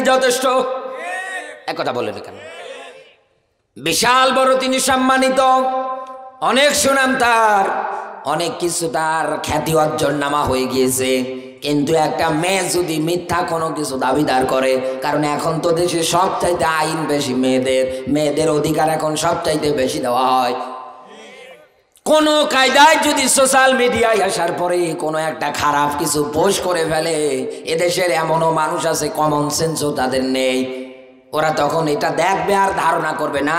যথেষ্ট? এক কথা বলেন কেন? বিশাল বড় তিনি সম্মানিত, অনেক সুনাম তার, অনেক কিছু তার খ্যাতি অর্জন নামা হয়ে গিয়েছে। কিন্তু একটা মেয়ে যদি মিথ্যা কোনো কিছু দাবিদার করে, কারণ এখন তো দেশে সবচাইতে আইন বেশি, মেয়েদের অধিকার এখন সবচাইতে বেশি দেওয়া হয়। কোন কায়দায় যদি সোশ্যাল মিডিয়ায় আসার পরে কোনো একটা খারাপ কিছু পোস্ট করে ফেলে, এদেশের এমনও মানুষ আছে কমন সেন্সও তাদের নেই, ওরা তখন এটা দেখবে আর ধারণা করবে না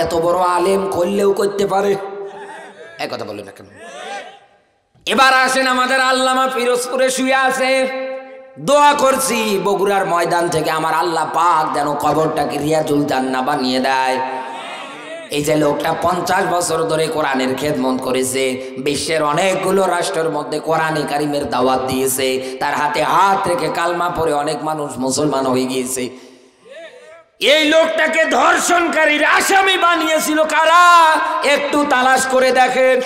এত বড় আলেম করলেও করতে পারে। এক কথা বলে না কেন? এবার আসেন, আমাদের আল্লামা পিরোজপুরে শুয়ে আছে, দোয়া করছি বগুড়ার ময়দান থেকে আমার আল্লাহ পাক যেন কবরটাকে রিয়াজুল জান্নাহ বানিয়ে দেয়। এই যে লোকটা 50 বছর ধরে কোরআনের খেদমত করেছে, বিশ্বের অনেকগুলো রাষ্ট্রের মধ্যে কোরআনে কারিমের দাওয়াত দিয়েছে, তার হাতে হাত রেখে কালমা পড়ে অনেক মানুষ মুসলমান হয়ে গিয়েছে। এই লোকটাকে ধর্ষণকারীর আসামি বানিয়েছিল কারা? একটু তালাশ করে দেখেন।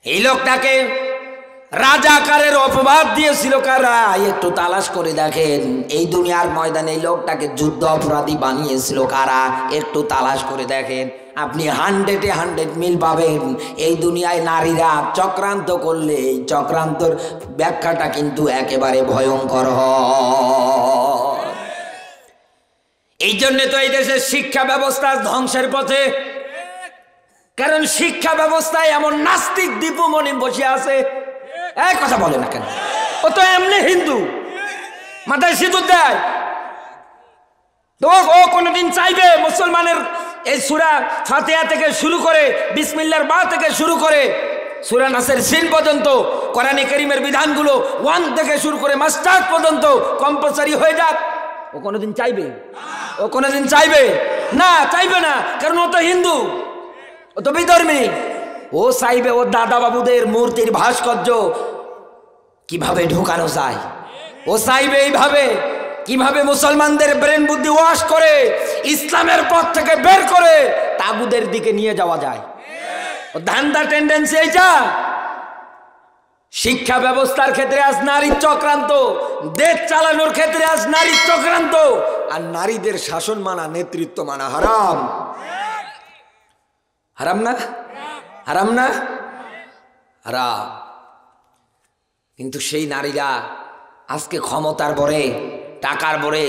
এই লোকটাকে রাজাকারের অপবাদ দিয়েছিল কারা? একটু তালাশ করে দেখেন। এই দুনিয়ার ময়দানে এই লোকটাকে যুদ্ধ অপরাধী বানিয়েছিল কারা? একটু তালাশ করে দেখেন। আপনি 100 মিল পাবেন। এই দুনিয়ায় নারীরা চক্রান্ত করলে এই চক্রান্তর ব্যাখ্যাটা কিন্তু একেবারে ভয়ঙ্কর হয়। এই জন্য তো এই দেশের শিক্ষা ব্যবস্থা ধ্বংসের পথে, কারণ শিক্ষা ব্যবস্থায় এমন নাস্তিক দীপু মনি বসে আছে। এক কথা বলে না কেন? ও তো এমনি হিন্দু, মাথায় সিঁদুর দেয়, তো ও কোনদিন চাইবে মুসলমানের এই সূরা ফাতিহা থেকে শুরু করে বিসমিল্লাহর বা থেকে শুরু করে সূরা নাসের সিন পর্যন্ত কোরআনে কারীমের বিধানগুলো 1 থেকে শুরু করে মাস্টার পর্যন্ত কম্পালসারি হয়ে যাক? ও কোনদিন চাইবে? ও কোনদিন চাইবে না, চাইবে না, কারণ ও তো হিন্দু, ও তো বিধর্মী। ও চাইবে ওর দাদা বাবুদের মূর্তির ভাস্কর্য কিভাবে ঢোকানো যায়, ও চাইবে এইভাবে কিভাবে মুসলমানদের ব্রেন বুদ্ধি ওয়াশ করে ইসলামের পথ থেকে বের করে তাগুদের দিকে নিয়ে যাওয়া যায়। ও ধান্দা টেন্ডেন্সি এইটা। শিক্ষা ব্যবস্থার ক্ষেত্রে আজ নারীর চক্রান্ত, দেশ চালানোর ক্ষেত্রে আজ নারীর চক্রান্ত, আর নারীদের শাসন মানা, নেতৃত্ব মানা হারাম। হারাম না? হারাম না? হারাম। কিন্তু সেই নারীরা আজকে ক্ষমতার বরে, টাকার বরে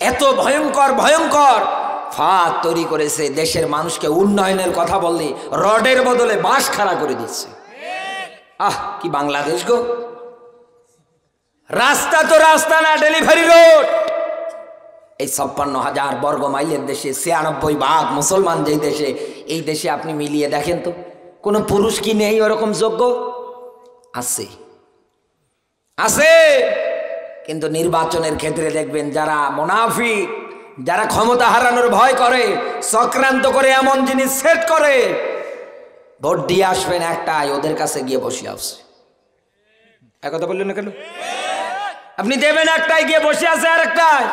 এত ভয়ঙ্কর ভয়ঙ্কর ফাঁদ তৈরি করেছে, দেশের মানুষকে উন্নয়নের কথা বললে রডের বদলে বাঁশ খাড়া করে দিচ্ছে। আহ, কি বাংলাদেশ গো! রাস্তা তো রাস্তা না, ডেলিভারি রোড। এই 56,000 বর্গ মাইলের দেশে 96% মুসলমান যেই দেশে, এই দেশে আপনি মিলিয়ে দেখেন তো কোনো পুরুষ কি নেই ওরকম যোগ্য? আছে, আছে। কিন্তু নির্বাচনের ক্ষেত্রে দেখবেন যারা মুনাফিক, যারা ক্ষমতা হারানোর ভয় করে, চক্রান্ত করে এমন জিনিস সেট করে, ভোট দিয়ে আসবেন একটাই, ওদের কাছে গিয়ে বসে আছে। এক কথা বললেন না কেন? আপনি দেবেন একটাই, গিয়ে বসে আছে আর একটাই।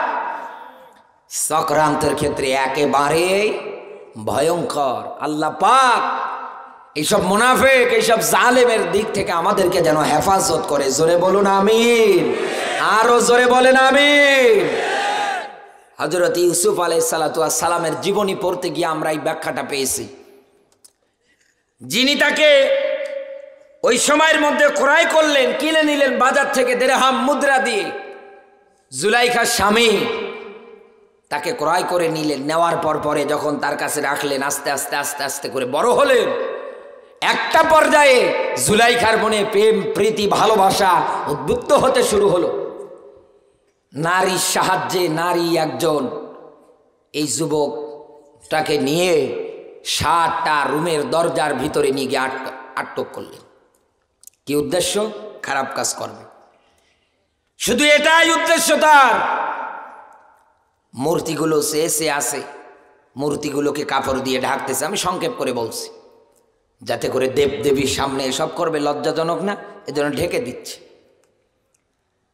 চক্রান্তের ক্ষেত্রে একেবারে ভয়ঙ্কর। আল্লাহ পাক এইসব মুনাফিক, এইসব জালেমের দিক থেকে আমাদেরকে যেন হেফাজত করে। জোরে বলুন আমিন, আরো জোরে বলেন আমিন। হযরত ইউসুফ আলাইহিস সালাতু ওয়াস সালামের জীবনী পড়তে গিয়ে আমরা এই ব্যাখ্যাটা পেয়েছি। যিনি তাকে ওই সময়ের মধ্যে ক্রয় করলেন, কিনে নিলেন বাজার থেকে দিরহাম মুদ্রা দিয়ে, জুলাইখার স্বামী তাকে ক্রয় করে নিলেন। নেওয়ার পরে যখন তার কাছে রাখলেন, আস্তে আস্তে আস্তে আস্তে করে বড় হলেন। একটা পর্যায়ে জুলাইখার মনে প্রেম, প্রীতি, ভালোবাসা উদ্বুদ্ধ হতে শুরু হলো। নারীর সাহায্যে নারী একজন এই যুবকটাকে নিয়ে 7টা রুমের দরজার ভিতরে নিয়ে গিয়ে আটক করলেন। কি উদ্দেশ্য? খারাপ কাজ করবে, শুধু এটাই উদ্দেশ্য তার। মূর্তিগুলো সে আছে, মূর্তিগুলোকে কাপড় দিয়ে ঢাকতেছে। আমি সংক্ষেপ করে বলছি, যাতে করে দেবদেবীর সামনে এসব করবে লজ্জাজনক না, এজন্য ঢেকে দিচ্ছে।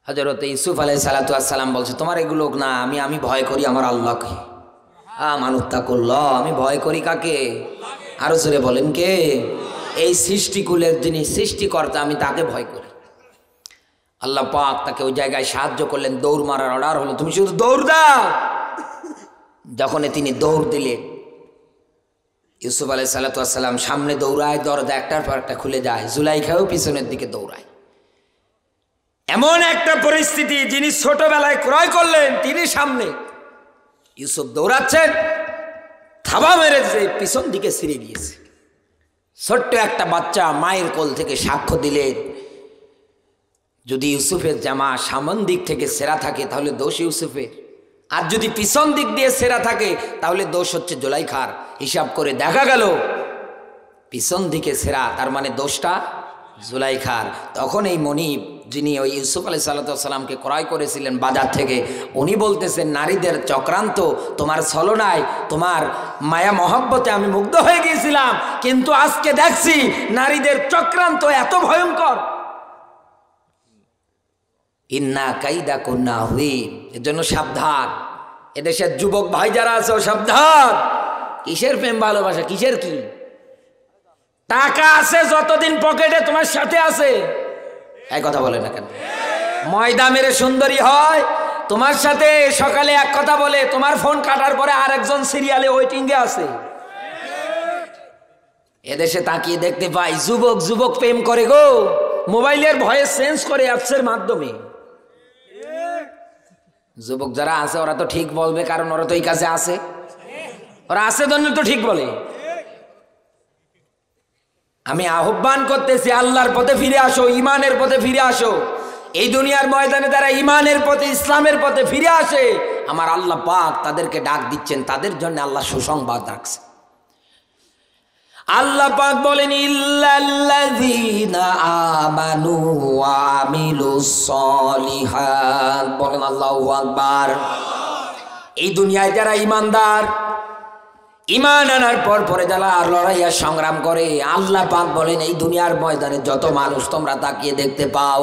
হযরত ইউসুফ আলাইহিস সালাতু ওয়াস সালাম বলছে, তোমার এগুলো না, আমি ভয় করি আমার আল্লাহকে। আমানুত্তাকুল্লাহ, আমি ভয় করি কাকে? আরো জোরে বলেন কে? এই সৃষ্টিকুলের যিনি সৃষ্টিকর্তা, আমি তাকে ভয় করি। আল্লাহ পাক তাকে ওই জায়গায় সাহায্য করলেন, দৌড় মারার অর্ডার হলো, তুমি শুধু দৌড় দাও। যখনই তিনি দৌড় দিলেন, ইউসুফ আলাইহিস সালাম সামনে দৌড়ায়, দরজা একটার পর একটা খুলে যায়, জুলাইখাও পিছনের দিকে দৌড়ায়। এমন একটা পরিস্থিতি, যিনি ছোটবেলায় ক্রয় করলেন তিনি সামনে, ইউসুফ দৌড়াচ্ছেন, থাবা মেরেছে, পিছন দিকে ছিঁড়ে গিয়েছে। ছোট্ট একটা বাচ্চা মায়ের কোল থেকে সাক্ষ্য দিলেন, যদি ইউসুফের জামা সামন দিক থেকে ছেঁড়া থাকে তাহলে দোষ ইউসুফের, আর যদি পিছন দিক দিয়ে ছেঁড়া থাকে তাহলে দোষ হচ্ছে জুলাইখার। হিসাব করে দেখা গেল পিছন দিকে ছেঁড়া, তার মানে দোষটা জুলাইখার। তখন এই মনিব, যিনি ওই ইউসুফ আলাইহিস সালামকে ক্রয় করেছিলেন বাজার থেকে, উনি বলতেছেন, নারীদের চক্রান্ত, তোমার ছলনায়, তোমার মায়া মহব্বতে আমি মুগ্ধ হয়ে গিয়েছিলাম, কিন্তু আজকে দেখছি নারীদের চক্রান্ত এত ভয়ঙ্কর। ইন্না কাইদা কুন্না হুইন, এর জন্য সাবধান। এদেশের যুবক ভাই যারা আছে সাবধান। কিসের প্রেম ভালোবাসা, কিসের কি? টাকা আছে যতদিন পকেটে তোমার সাথে আছে, এই কথা বলে না কেন? ময়দা মেরে সুন্দরী হয় তোমার সাথে, সকালে এক কথা বলে, তোমার ফোন কাটার পরে আরেকজন সিরিয়ালে ওয়েটিংয়ে আছে। এদেশে তাকিয়ে দেখতে পাই যুবক যুবক প্রেম করে গো, মোবাইলের ভয়েস চেঞ্জ করে অ্যাপসের মাধ্যমে। যুবক যারা আছে ওরা তো ঠিক বলবে, কারণ ওরা তো এই কাছে আছে, ওরা আছে জন্য তো ঠিক বলে। আমি আহ্বান করতেছি, আল্লাহর পথে ফিরে আসো, ইমানের পথে ফিরে আসো। এই দুনিয়ার ময়দানে তারা ইমানের পথে, ইসলামের পথে ফিরে আসে, আমার আল্লাহ পাক তাদেরকে ডাক দিচ্ছেন, তাদের জন্য আল্লাহ সুসংবাদ রাখছে। আল্লাহ পাক বলেন, ইল্লাল্লাযীনা আমানু ওয়া আমিলুস সলিহাত, বলেন আল্লাহু আকবার। এই দুনিয়ায় যারা ইমানদার, ইমান আনার পর পরে যারা লড়াইয়া সংগ্রাম করে, আল্লাহ পাক বলেন, এই দুনিয়ার ময়দানে যত মানুষ তোমরা তাকিয়ে দেখতে পাও,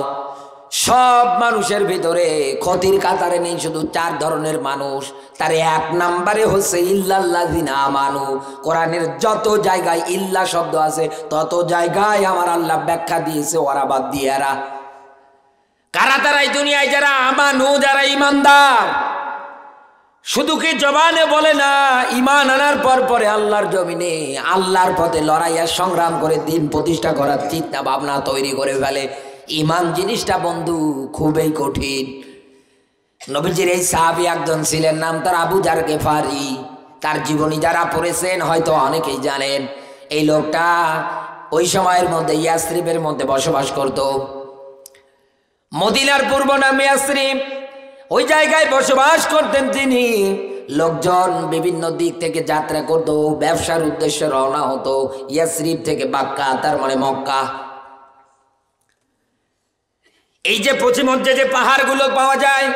সব মানুষের ভিতরে ক্ষতির কাতারে নেই শুধু 4 ধরনের মানুষ। তার 1 নম্বরে হচ্ছে ইল্লাল্লাযীনা আমানু। কোরআনের যত জায়গায় ইল্লা শব্দ আছে তত জায়গায় আমার আল্লাহ ব্যাখ্যা দিয়েছে ওরা বাদ দিয়ে এরা। কারা তারা? এই দুনিয়ায় যারা আমানু, যারা ইমানদার, শুধু কি জবানে বলে না, ইমান আনার পর পরে আল্লাহর জমিনে আল্লাহর পথে লড়াইয়া সংগ্রাম করে দিন প্রতিষ্ঠা করার চিন্তা ভাবনা তৈরি করে ফেলে। ইমান জিনিসটা বন্ধু খুবই কঠিন। নবীজির এই সাহাবী একজন ছিলেন, নাম তার আবু যার গেফারি। তার জীবনী যারা পড়েছেন হয়তো অনেকেই জানেন। এই লোকটা ওই সময়ের মধ্যে ইয়াসরিবের মধ্যে বসবাস করত। মদিনার পূর্ব নাম ইয়াসরিব, ওই জায়গায় বসবাস করতেন তিনি। লোকজন বিভিন্ন দিক থেকে যাত্রা করত, ব্যবসার উদ্দেশ্যে রওনা হতো ইয়াসরিব থেকে বাক্কা, তার মানে মক্কা। এই যে পশ্চিমবঙ্গে যে পাহাড়গুলো পাওয়া যায়,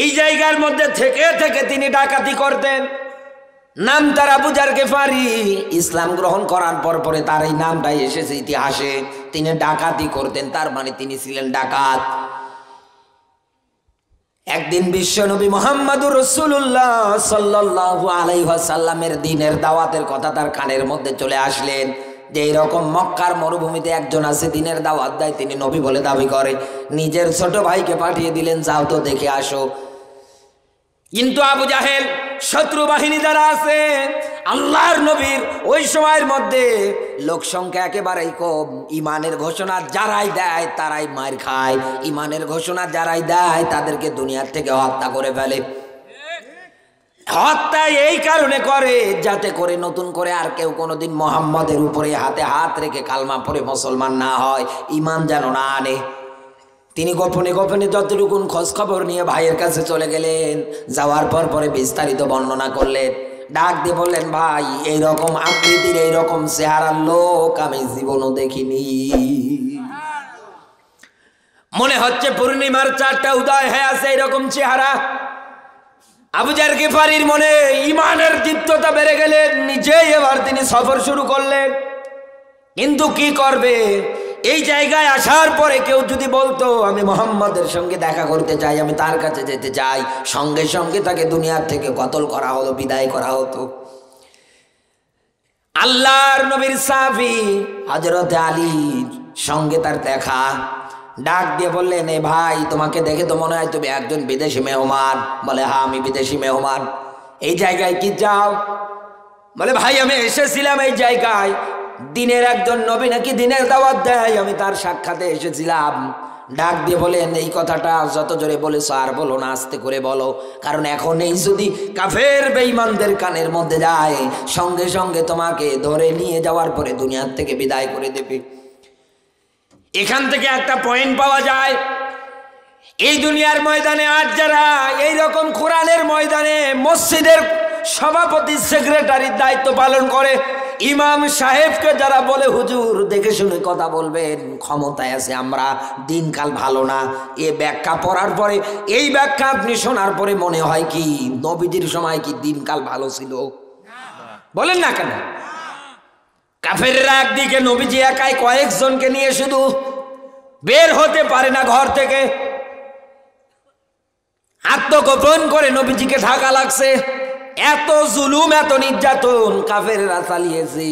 এই জায়গার মধ্যে থেকে থেকে তিনি ডাকাতি করতেন। নাম তার আবু যার গেফারি। ইসলাম গ্রহণ করার পর পরে তার এই নামটাই এসেছে ইতিহাসে। তিনি ডাকাতি করতেন, তার মানে তিনি ছিলেন ডাকাত। একদিন বিশ্বনবী মুহাম্মদুর রাসূলুল্লাহ সাল্লাল্লাহু আলাইহি ওয়াসাল্লামের দ্বীনের দাওয়াতের কথা তার কানের মধ্যে চলে আসলেন, যে এরকম মক্কার মরুভূমিতে একজন আছে দ্বীনের দাওয়াত দেয়, তিনি নবী বলে দাবি করে। নিজের ছোট ভাইকে পাঠিয়ে দিলেন, যাও তো দেখে আসো। কিন্তু আবু জাহেল, শত্রু বাহিনী যারা আছে, আল্লাহর নবীর ওই সময়ের মধ্যে লোক সংখ্যা একেবারেই কম। ইমানের ঘোষণা যারাই দেয় তারাই মার খায়, ইমানের ঘোষণা যারাই দেয় তাদেরকে দুনিয়ার থেকে হত্যা করে ফেলে। হত্যা এই কারণে করে যাতে করে নতুন করে আর কেউ কোনোদিন মুহাম্মদের উপরে হাতে হাত রেখে কালমা পড়ে মুসলমান না হয়, ইমান যেন না আনে। তিনি গোপনে গোপনে যতটুকুন খোঁজ খবর নিয়ে ভাইয়ের কাছে চলে গেলেন। যাওয়ার পর পরে বিস্তারিত বর্ণনা করলেন, ডাক দিয়ে বললেন, ভাই এইরকম আকৃতির এইরকম চেহারার লোক আমি জীবনও দেখিনি। মনে হচ্ছে পূর্ণিমার 4টা উদয় হয়ে আছে এইরকম চেহারা। আবু যার গিফারির মনে ইমানের দীপ্ততা বেড়ে গেলেন, নিজেই এবার তিনি সফর শুরু করলেন। কিন্তু কি করবে? এই জায়গায় আসার পরে কেউ যদি বলতো আমি মুহাম্মদের সঙ্গে দেখা করতে চাই, আমি তার কাছে যেতে চাই, সঙ্গে সঙ্গে তাকে দুনিয়ার থেকে কতল করা হলো, বিদায় করা হতো। আল্লাহর নবীর সাহাবী হযরত আলীর সঙ্গে তার দেখা। ডাক দিয়ে বললেন, এ ভাই, তোমাকে দেখে তো মনে হয় তুমি একজন বিদেশি মেহমান। বলে, হ্যাঁ আমি বিদেশি মেহমান। এই জায়গায় কি যাও? বলে, ভাই আমি এসেছিলাম এই জায়গায়, দিনের একজন নবী নাকি দিনের দাওয়াত দেয়, আমি তার সাক্ষাতে এসেছিলাম। ডাক দিয়ে বলেন, এই কথাটা যত জোরে বলেছো আর বলো না, আস্তে করে বলো, কারণ এখন এই যদি কাফের বেঈমানদের কানের মধ্যে যায়, সঙ্গে সঙ্গে তোমাকে ধরে নিয়ে যাওয়ার পরে দুনিয়ার থেকে বিদায় করে দেবে। এখান থেকে একটা পয়েন্ট পাওয়া যায়, এই দুনিয়ার ময়দানে আজ যারা এইরকম কোরআনের ময়দানে মসজিদের সভাপতি সেক্রেটারির দায়িত্ব পালন করে, ইমাম সাহেবকে যারা বলে হুজুর দেখে শুনে কথা বলবেন, ক্ষমতায় আছে আমরা, দিনকাল ভালো না, এ ব্যাখ্যা পড়ার পরে, এই ব্যাখ্যা আপনি শোনার পরে মনে হয় কি নবীজির সময় কি দিনকাল ভালো ছিল? বলেন না কেন? কাফেররা একদিকে, নবীজি একাই কয়েকজনকে নিয়ে শুধু বের হতে পারে না ঘর থেকে, আত্মগোপন করে নবীজিকে ঢাকা লাগছে। এত জুলুম, এত নির্যাতন কাফেররা চালিয়েছে।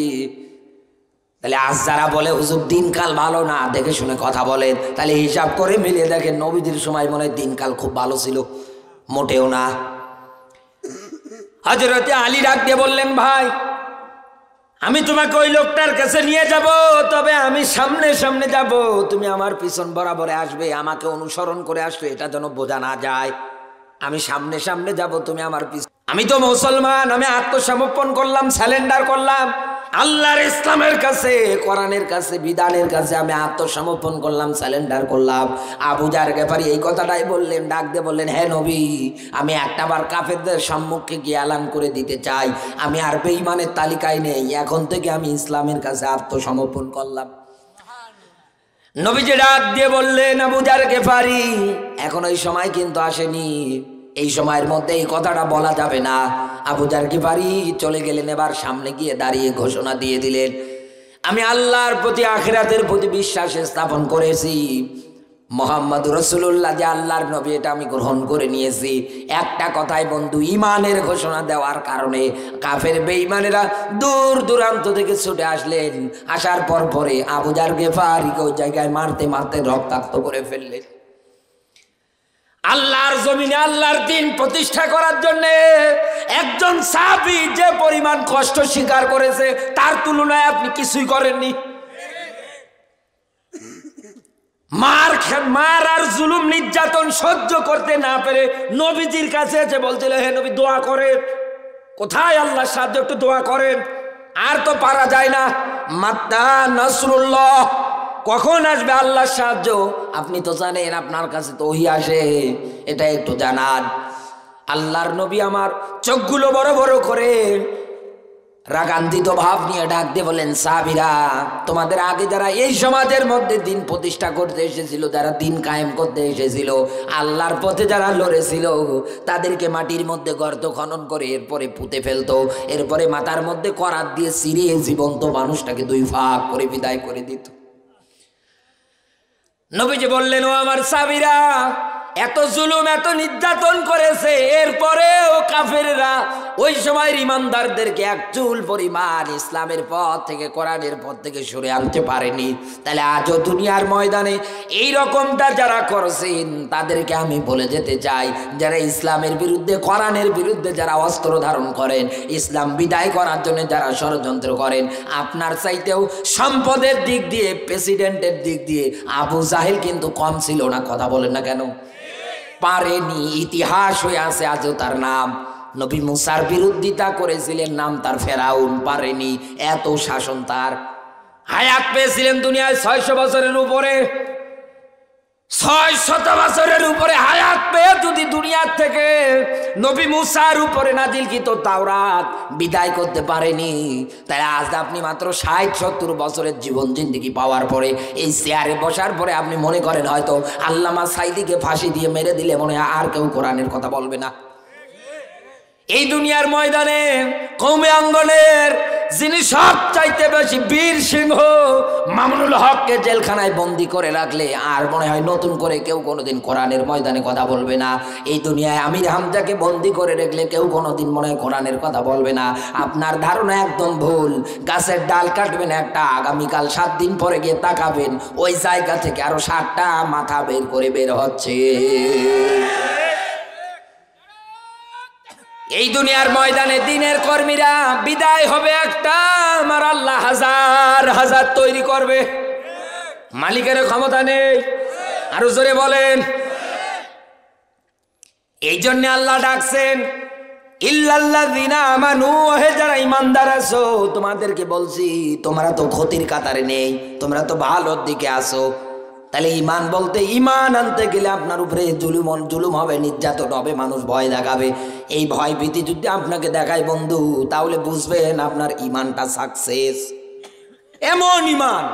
তাহলে আজ যারা বলে হুজুর দিনকাল ভালো না, দেখে শুনে কথা বলেন, তাহলে হিসাব করে মিলিয়ে দেখেন নবীজির সময় মনে হয় দিনকাল খুব ভালো ছিল? মোটেও না। হযরতে আলী ডাক দিয়ে বললেন, ভাই আমি তোমাকে ওই লোকটার কাছে নিয়ে যাব, তবে আমি সামনে সামনে যাব, তুমি আমার পিছন বরাবরে আসবে, আমাকে অনুসরণ করে আসবে, এটা যেন বোঝা না যায়। আমি সামনে সামনে যাব, তুমি আমার পিছন। আমি তো মুসলমান, আমি আত্মসমর্পণ করলাম, স্যালেন্ডার করলাম আল্লাহর ইসলামের কাছে, কোরআনের কাছে, বিধানের কাছে আমি আত্মসমর্পণ করলাম, স্যালেন্ডার করলাম। আবু জার গেফারি এই কথাটাই বললেন, ডাক দিয়ে বললেন, হ্যাঁ নবী, আমি একটাবার কাফেরদের সম্মুখে গিয়ে এলান করে দিতে চাই, আমি আর বেঈমানের তালিকায় নেই, এখন থেকে আমি ইসলামের কাছে আত্মসমর্পণ করলাম। নবীজি ডাক দিয়ে বললেন, আবু জার গেফারি, এখন ওই সময় কিন্তু আসেনি, এই সময়ের মধ্যে এই কথাটা বলা যাবে না। আবু জার গিফারি চলে গেলেন, এবার সামনে গিয়ে দাঁড়িয়ে ঘোষণা দিয়ে দিলেন, আমি আল্লাহর প্রতি, আখিরাতের প্রতি বিশ্বাস স্থাপন করেছি, মুহাম্মদ রাসূলুল্লাহ যে আল্লাহর নবী এটা আমি গ্রহণ করে নিয়েছি। একটা কথায় বন্ধু, ইমানের ঘোষণা দেওয়ার কারণে কাফের বেঈমানেরা দূর দূরান্ত থেকে ছুটে আসলেন। আসার পর পরে আবু জার গিফারিকে ওই জায়গায় মারতে মারতে রক্তাক্ত করে ফেললেন। আল্লাহর জমিনে আল্লাহর দ্বীন প্রতিষ্ঠা করার জন্য একজন সাহাবী যে পরিমাণ কষ্ট স্বীকার করেছে, তার তুলনায় আপনি কিছুই করেননি। মার আর জুলুম নির্যাতন সহ্য করতে না পেরে নবীজির কাছে এসে বলছিল, হে নবী দোয়া করেন, কোথায় আল্লাহর সাহায্য, একটু দোয়া করেন, আর তো পারা যায় না। মাত্তা নাসরুল্লাহ, কখন আসবে আল্লাহর সাহায্য? আপনি তো জানেন আপনার কাছে তো ওহী আসে, এটা একটু জানান। আল্লাহর নবী আমার চোখগুলো বড় বড় করে রাগান্বিত ভাব নিয়ে ডাক দিয়ে বলেন, সাহাবীরা, তোমাদের আগে যারা এই সমাজের মধ্যে দিন প্রতিষ্ঠা করতে এসেছিল, যারা দিন কায়েম করতে এসেছিল, আল্লাহর পথে যারা লড়েছিল, তাদেরকে মাটির মধ্যে গর্ত খনন করে এরপরে পুঁতে ফেলতো, এরপরে মাথার মধ্যে করাত দিয়ে ছিঁড়ে জীবন্ত মানুষটাকে দুই ভাগ করে বিদায় করে দিত। নবীজি বললেন, ও আমার সাহাবীরা, এত জুলুম, এত নির্যাতন করেছে, এরপরেও কাফেররা ওই সময়ের ইমানদারদেরকে এক চুল পরিমাণ ইসলামের পথ থেকে, কোরআনের পথ থেকে সরে আনতে পারেনি। তাহলে আজও দুনিয়ার ময়দানে এই রকমটা যারা করছেন, তাদেরকে আমি বলে যেতে চাই, যারা ইসলামের বিরুদ্ধে, কোরআনের বিরুদ্ধে যারা অস্ত্র ধারণ করেন, ইসলাম বিদায় করার জন্য যারা ষড়যন্ত্র করেন, আপনার চাইতেও সম্পদের দিক দিয়ে, প্রেসিডেন্টের দিক দিয়ে আবু জাহেল কিন্তু কম ছিল না। কথা বলেন না কেন? পারেনি, ইতিহাস হয়ে আছে আজও তার নাম। নবী মুসার বিরোধিতা করেছিলেন, নাম তার ফেরাউন, পারেনি, এত শাসন তার। হায়াত পেয়েছিলেন দুনিয়ায় 600 বছরের উপরে, 600 বছরের উপরে হায়াত পেয়ে যদি দুনিয়ার থেকে নবী মুসার উপরে নাজিলকৃত তাওরাত বিদায় করতে পারেনি, তাই আজ আপনি মাত্র 60-70 বছরের জীবন জিন্দেগি পাওয়ার পরে, এই চেয়ারে বসার পরে আপনি মনে করেন হয়তো আল্লামা সাইদিকে ফাঁসি দিয়ে মেরে দিলে মনে হয় আর কেউ কোরআনের কথা বলবে না। এই দুনিয়ার ময়দানে কওমে অঙ্গনের যিনি সব চাইতে বেশি বীর সিংহ মামুনুল হককে জেলখানায় বন্দি করে রাখলে আর মনে হয় নতুন করে কেউ কোনোদিন কোরআনের ময়দানে কথা বলবে না। এই দুনিয়ায় আমির হামজাকে বন্দি করে রাখলে কেউ কোনোদিন মনে হয় কোরআনের কথা বলবে না। আপনার ধারণা একদম ভুল। গাছের ডাল কাটবেন একটা, আগামীকাল 7 দিন পরে গিয়ে তাকাবেন ওই জায়গা থেকে আরো 7টা মাথা বের করে বের হচ্ছে। এই দুনিয়ার ময়দানে দিনের কর্মীরা বিদায় হবে একটা, আমার আল্লাহ হাজার হাজার তৈরি করবে। মালিকের ক্ষমতা নেই, আরো জোরে বলেন। এই জন্য আল্লাহ ডাকছেন ইল্লাল্লাযিনা আমানু, হে যারা ঈমানদার আছো তোমাদেরকে বলছি তোমরা তো ক্ষতির কাতারে নেই, তোমরা তো ভালোর দিকে আছো। তাহলে ঈমান বলতে ঈমান আনতে গেলে আপনার উপরে জুলুম হবে, নির্যাতন হবে, মানুষ ভয় দেখাবে। এই ভয় ভীতি যদি আপনাকে দেখায় বন্ধু, তাহলে বুঝবেন আপনার ঈমানটা সাকসেস। এমন ঈমান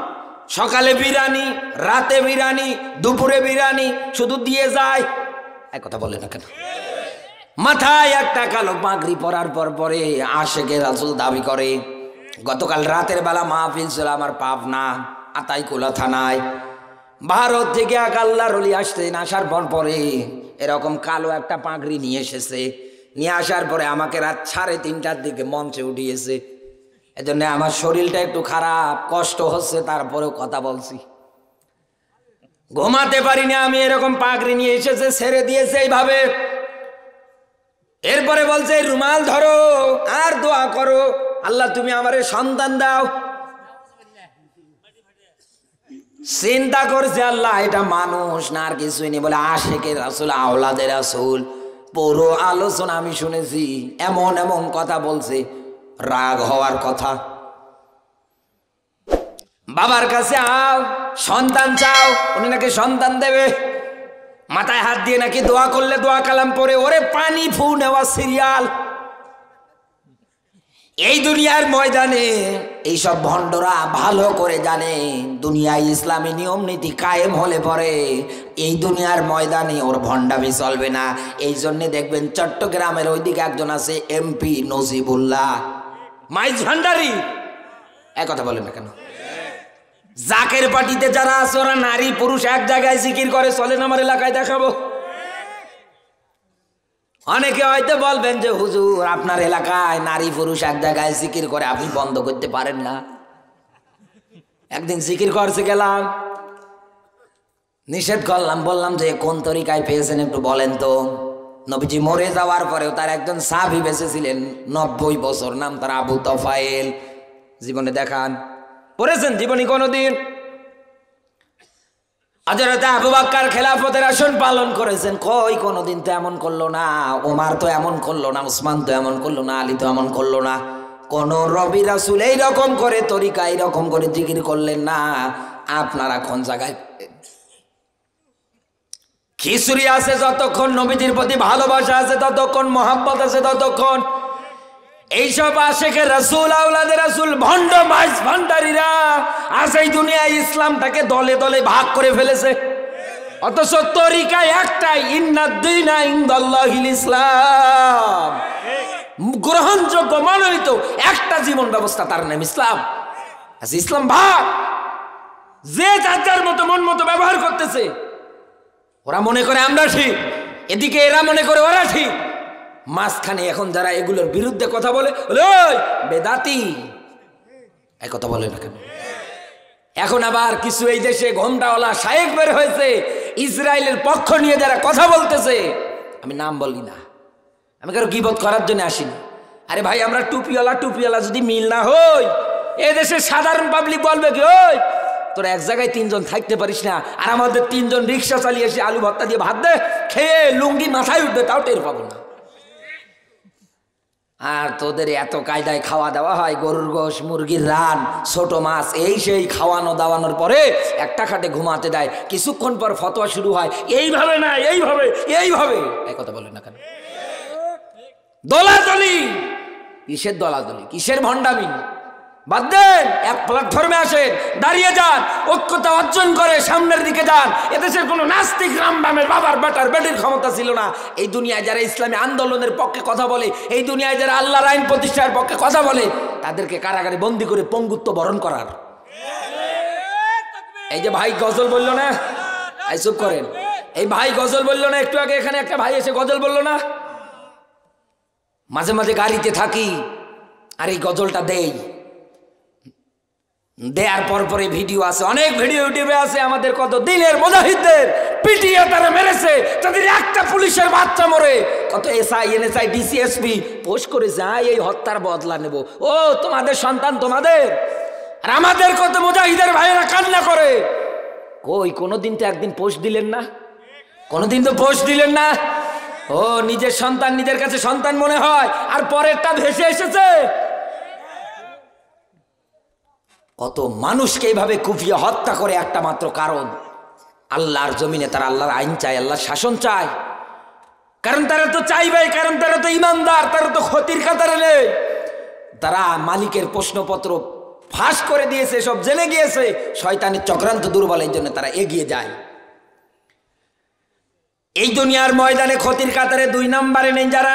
সকালে বিরিয়ানি, রাতে বিরিয়ানি, দুপুরে বিরিয়ানি শুধু দিয়ে যায়। এক কথা বলে না কেন? মাথায় একটা কালো পাগড়ি পরার পরে আশেকে রাসূল দাবি করে। গতকাল রাতের বেলা মাহফিল ছিল আমার পাবনা আতাইকুলা থানায়। ভারত থেকে এক আল্লাহর ওলি আসতেন, আসার পরে এরকম কালো একটা পাগড়ি নিয়ে এসেছে। নিয়ে আসার পরে আমাকে রাত 3:30টার দিকে মঞ্চে উঠিয়েছে। এজন্য আমার শরীরটা একটু খারাপ, কষ্ট হচ্ছে, তারপরেও কথা বলছি। ঘুমাতে পারিনি আমি, এরকম পাগড়ি নিয়ে এসেছে, ছেড়ে দিয়েছে এইভাবে। এরপরে বলছে রুমাল ধরো আর দোয়া করো, আল্লাহ তুমি আমারে সন্তান দাও। চিন্তা করছে আল্লাহ এটা মানুষ না আর কিছুই নেই, বলে আশেকে রাসূল, আওলাদের রাসূল। পুরো আলোচনা আমি শুনেছি, এমন এমন কথা বলছে, রাগ হওয়ার কথা। বাবার কাছে আও, সন্তান চাও, উনি নাকি সন্তান দেবে। মাথায় হাত দিয়ে নাকি দোয়া করলে দোয়া কালাম পরে ওরে পানি ফু নেওয়া সিরিয়াল। এই দুনিয়ার ময়দানে এইসব ভণ্ডরা ভালো করে জানে দুনিয়ায় ইসলামী নিয়ম নীতি কায়েম হলে পরে এই দুনিয়ার ময়দানে ওর ভণ্ডামি চলবে না। এই জন্যে দেখবেন চট্টগ্রামের ওইদিকে একজন আছে এমপি নজিবুল্লাহ মাইজ ভান্ডারি। এক কথা বলেন না কেন? জাকের পার্টিতে যারা আছে ওরা নারী পুরুষ এক জায়গায় জিকির করে, চলেন আমার এলাকায় দেখাবো। অনেকে হয়তো বলবেন যে হুজুর আপনার এলাকায় নারী পুরুষ এক জায়গায় জিকির করে, আপনি বন্ধ করতে পারেন না। একদিন জিকির করতে গেলাম, নিষেধ করলাম, বললাম যে কোন তরিকায় পেয়েছেন একটু বলেন তো। নবীজি মরে যাওয়ার পরেও তার একজন সাহাবী বেঁচে ছিলেন 90 বছর, নাম তার আবু তফায়েল। জীবনে দেখান পড়েছেন জীবনী কোনদিন? হযরত আবু বকর খেলাফতের আসন পালন করেছেন, কই কোনদিন তো এমন করলো না। ওমর তো এমন করলো না, উসমান তো এমন করলো না, আলী তো এমন করলো না। কোন নবী রাসূল এইরকম করে তরিকা এইরকম করে জিকির করলেন না। আপনারা কোন জায়গায়? খিচুড়ি আছে যতক্ষণ, নবীজির প্রতি ভালোবাসা আছে ততক্ষণ, মহব্বত আছে ততক্ষণ। এইসব আশেকে রাসূল, আওলাদের রাসূল, ভণ্ড মাইজ ভান্ডারীরা আজ এই দুনিয়ায় ইসলামটাকে দলে দলে ভাগ করে ফেলেছে। অথচ তরিকা একটাই, ইন্নাদ-দীনা ইনদাল্লাহিল ইসলাম। গ্রহণযোগ্য মনোনীত একটা জীবন ব্যবস্থা, তার নাম ইসলাম। আচ্ছা ইসলাম ভাগ, যে যার মতো মন মতো ব্যবহার করতেছে। ওরা মনে করে আমরা ঠিক, এদিকে এরা মনে করে ওরা ঠিক। মাঝখানে এখন যারা এগুলোর বিরুদ্ধে কথা বলে বেদাতি, এক কথা বলে না কেন? এখন আবার কিছু এই দেশে ঘোমটাওয়ালা শায়েখ বের হয়েছে, ইসরায়েলের পক্ষ নিয়ে যারা কথা বলতেছে। আমি নাম বলি না, আমি কারো গীবত করার জন্য আসিনি। আরে ভাই আমরা টুপিওয়ালা যদি মিল না হই, এই দেশে সাধারণ পাবলিক বলবে কি ওই তোরা এক জায়গায় 3 জন থাকতে পারিস না, আর আমাদের 3 জন রিক্সা চালিয়ে এসে আলু ভর্তা দিয়ে ভাত দে, খেয়ে লুঙ্গি মাথায় উঠবে, তাও টের পাবো না। আর তোদের এত কায়দায় খাওয়া দাওয়া হয়, গরুর গোশ, মুরগির রান, ছোট মাছ, এই সেই খাওয়ানো দাওয়ানোর পরে একটা খাটে ঘুমাতে দেয়। কিছুক্ষণ পর ফতোয়া শুরু হয়, এইভাবে না এইভাবে এইভাবে। এই কথা বলে না কেন? দলাদলি কিসের? দলাদলি কিসের? ভণ্ডামি। বাদ দেন, এক প্ল্যাটফর্মে আসেন, দাঁড়িয়ে যান, ঐক্যতা অর্জন করে সামনের দিকে যান। এদেশের কোনো নাস্তিক রামবামের বাবার বেটার বেটির ক্ষমতা ছিল না। এই দুনিয়ায় যারা ইসলামী আন্দোলনের পক্ষে কথা বলে, এই দুনিয়ায় যারা আল্লাহর আইন প্রতিষ্ঠার পক্ষে কথা বলে, তাদেরকে কারাগারে বন্দি করে পঙ্গুত্ব বরণ করার। এই যে ভাই গজল বললো না, এই চুপ করেন, এই ভাই গজল বললো না একটু আগে, এখানে একটা ভাই এসে গজল বললো না। মাঝে মাঝে গাড়িতে থাকি আর এই গজলটা দেই, দেয়ার পর পরে ভিডিও আছে, অনেক ভিডিও ইউটিউবে আছে, আমাদের কত দিনের মুজাহিদদের পিটিয়ে তারা মেরেছে, তাদের একটা পুলিশের বাচ্চা মরে, কত এসআই এনএসআই ডিসিএসপি পোস্ট করে যায় এই হত্যার বদলা নেব। ও তোমাদের সন্তান তোমাদের, আর আমাদের কত মুজাহিদের ভাইয়েরা কান্না করে। কই কোনোদিন তো একদিন পোস্ট দিলেন না, কোনোদিন তো পোস্ট দিলেন না। ও নিজের সন্তান নিজের কাছে সন্তান মনে হয়, আর পরেরটা ভেসে এসেছে। কত মানুষকে এইভাবে কুপিয়ে হত্যা করে একটা মাত্র কারণ, আল্লাহর জমিনে তারা আল্লাহর আইন চায়, আল্লাহর শাসন চায়। কারণ তারা তো চাইবে, কারণ তারা তো ইমানদার, তারা তো ক্ষতির কাতারে নেই। তারা মালিকের প্রশ্নপত্র ফাঁস করে দিয়েছে, সব জেনে গিয়েছে, শয়তানের চক্রান্ত দুর্বল, এই জন্য তারা এগিয়ে যায়। এই দুনিয়ার ময়দানে ক্ষতির কাতারে 2 নম্বরে নেই যারা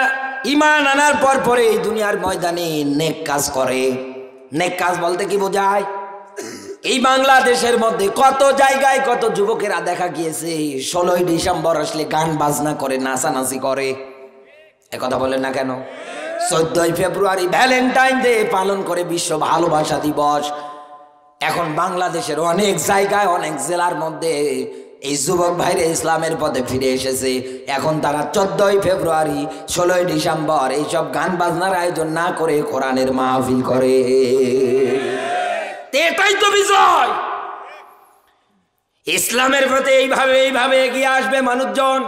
ঈমান আনার পর পরে এই দুনিয়ার ময়দানে নেক কাজ করে। নেক কাজ বলতে কি বোঝায়? এই বাংলাদেশের মধ্যে কত জায়গায় কত যুবকেরা দেখা গিয়েছে 16ই ডিসেম্বর আসলে গান বাজনা করে, নাচানাচি করে। একথা বলেন না কেন? 14ই ফেব্রুয়ারি ভ্যালেন্টাইন ডে পালন করে, বিশ্ব ভালোবাসা দিবস। এখন বাংলাদেশের অনেক জায়গায় অনেক জেলার মধ্যে এই যুবক ভাইরে ইসলামের পথে ফিরে এসেছে। এখন তারা 14ই ফেব্রুয়ারি 16ই ডিসেম্বর এইসব গান বাজনার আয়োজন না করে কোরআনের মাহফিল করে। এটাই তো বিজয়। ইসলামের প্রতি এইভাবে এগিয়ে আসবে মানুষজন।